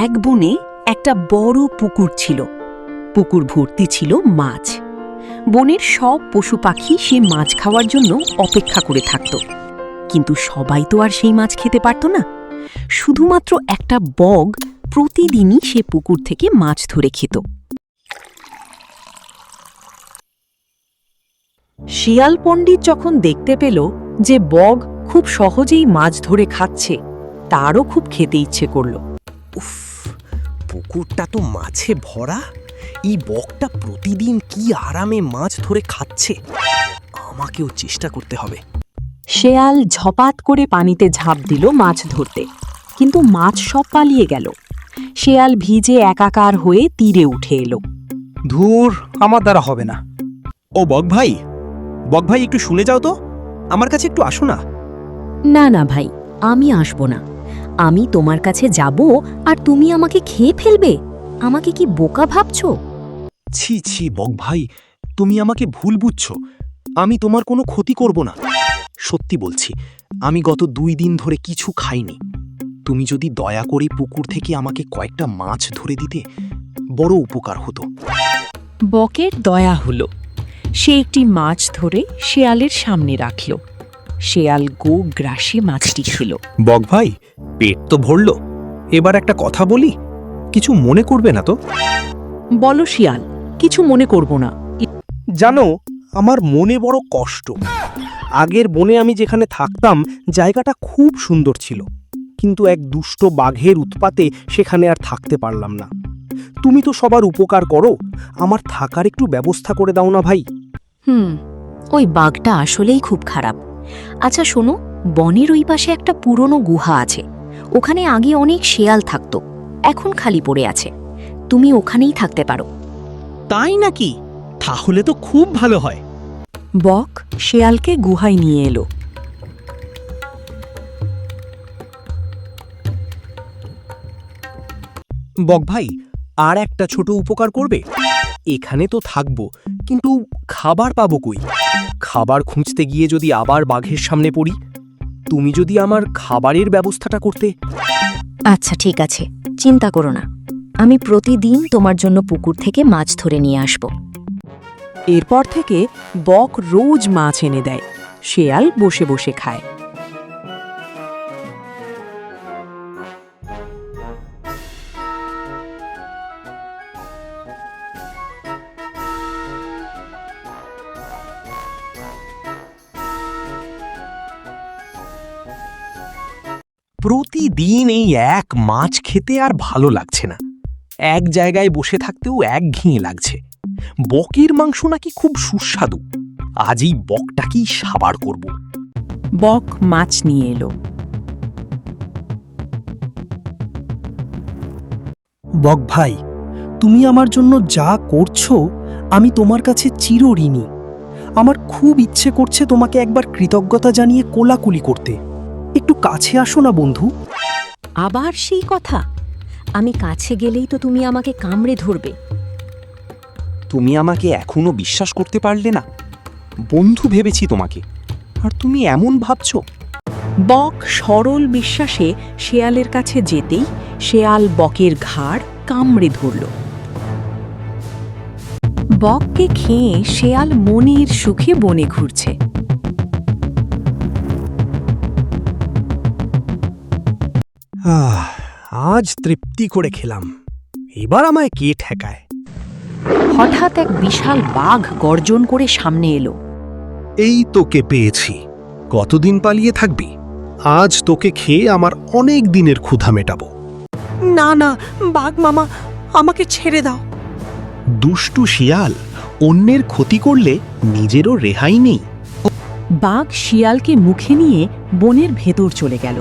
এক বনে একটা বড় পুকুর ছিল। পুকুর ভর্তি ছিল মাছ। বনের সব পশু পাখি সে মাছ খাওয়ার জন্য অপেক্ষা করে থাকত, কিন্তু সবাই তো আর সেই মাছ খেতে পারত না। শুধুমাত্র একটা বগ প্রতিদিনই সে পুকুর থেকে মাছ ধরে খেত। শিয়াল পণ্ডিত যখন দেখতে পেল যে বগ খুব সহজেই মাছ ধরে খাচ্ছে, তারও খুব খেতে ইচ্ছে করল। উফ, পুকুরটা তো মাছে ভরা। এই বকটা প্রতিদিন কি আরামে মাছ ধরে খাচ্ছে। আমাকেও চেষ্টা করতে হবে। শেয়াল ঝপাত করে পানিতে ঝাঁপ দিল মাছ ধরতে, কিন্তু মাছ সব পালিয়ে গেল। শেয়াল ভিজে একাকার হয়ে তীরে উঠে এলো। ধুর, আমার দ্বারা হবে না। ও বক ভাই একটু শুনে যাও তো, আমার কাছে একটু আসো না। না না ভাই, আমি আসব না। আমি তোমার কাছে যাব আর তুমি আমাকে খেয়ে ফেলবে? আমাকে কি বোকা ভাবছো? ছি ছি বক ভাই, তুমি আমাকে ভুল বুঝছো। আমি তোমার কোনো ক্ষতি করব না। সত্যি বলছি, আমি গত 2 দিন ধরে কিছু খাইনি। তুমি যদি দয়া করে পুকুর থেকে আমাকে কয়েকটা মাছ ধরে দিতে, বড় উপকার হতো। বকের দয়া হলো। সে একটি মাছ ধরে শেয়ালের সামনে রাখল। শেয়াল গো গ্রাসে মাছটি খেল। বক ভাই, পেট তো ভরল, এবার একটা কথা বলি, কিছু মনে করবে না তো? বলো শিয়াল, কিছু মনে করব না। জানো, আমার মনে বড় কষ্ট। আগের বনে আমি যেখানে থাকতাম জায়গাটা খুব সুন্দর ছিল, কিন্তু এক দুষ্ট বাঘের উৎপাতে সেখানে আর থাকতে পারলাম না। তুমি তো সবার উপকার করো, আমার থাকার একটু ব্যবস্থা করে দাও না ভাই। ওই বাঘটা আসলেই খুব খারাপ। আচ্ছা শোনো, বনের ওই পাশে একটা পুরনো গুহা আছে। ওখানে আগে অনেক শেয়াল থাকতো, এখন খালি পড়ে আছে। তুমি ওখানেই থাকতে পারো। তাই নাকি? তাহলে তো খুব ভালো হয়। বক শেয়ালকে গুহায় নিয়ে এলো। বক ভাই, আর একটা ছোট উপকার করবে? এখানে তো থাকবো, কিন্তু খাবার পাবো কই? খাবার খুঁজতে গিয়ে যদি আবার বাঘের সামনে পড়ি, তুমি যদি আমার খাবারের ব্যবস্থাটা করতে। আচ্ছা ঠিক আছে, চিন্তা করো না। আমি প্রতিদিন তোমার জন্য পুকুর থেকে মাছ ধরে নিয়ে আসব। এরপর থেকে বক রোজ মাছ এনে দেয়। শেয়াল বসে বসে খায়। প্রতিদিন এই এক মাছ খেতে আর ভালো লাগছে না। এক জায়গায় বসে থাকতেও একঘেয়ে লাগছে। বকের মাংস নাকি খুব সুস্বাদু। আজ এই বকটাকেই সাবার করব। বক মাছ নিয়ে এলো। বক ভাই, তুমি আমার জন্য যা করছো, আমি তোমার কাছে চিরঋণী। আমার খুব ইচ্ছে করছে তোমাকে একবার কৃতজ্ঞতা জানিয়ে কোলাকুলি করতে। একটু কাছে আসো না বন্ধু। আবার সেই কথা? আমি কাছে গেলেই তো তুমি আমাকে কামড়ে ধরবে। তুমি আমাকে এখনো বিশ্বাস করতে পারলে না? বন্ধু ভেবেছি তোমাকে, আর তুমি এমন ভাবছো? বক সরল বিশ্বাসে শেয়ালের কাছে যেতেই শেয়াল বকের ঘাড় কামড়ে ধরল। বককে খেয়ে শেয়াল মনের সুখে বনে ঘুরছে। আজ তৃপ্তি করে খেলাম, এবার আমায় কে ঠেকায়? হঠাৎ এক বিশাল বাঘ গর্জন করে সামনে এলো। এই তোকে পেয়েছি। কতদিন পালিয়ে থাকবি? আজ তোকে খেয়ে আমার অনেক দিনের ক্ষুধা মেটাবো। না না, বাঘ মামা, আমাকে ছেড়ে দাও। দুষ্টু শিয়াল, অন্যের ক্ষতি করলে নিজেরও রেহাই নেই। বাঘ শিয়ালকে মুখে নিয়ে বনের ভেতর চলে গেল।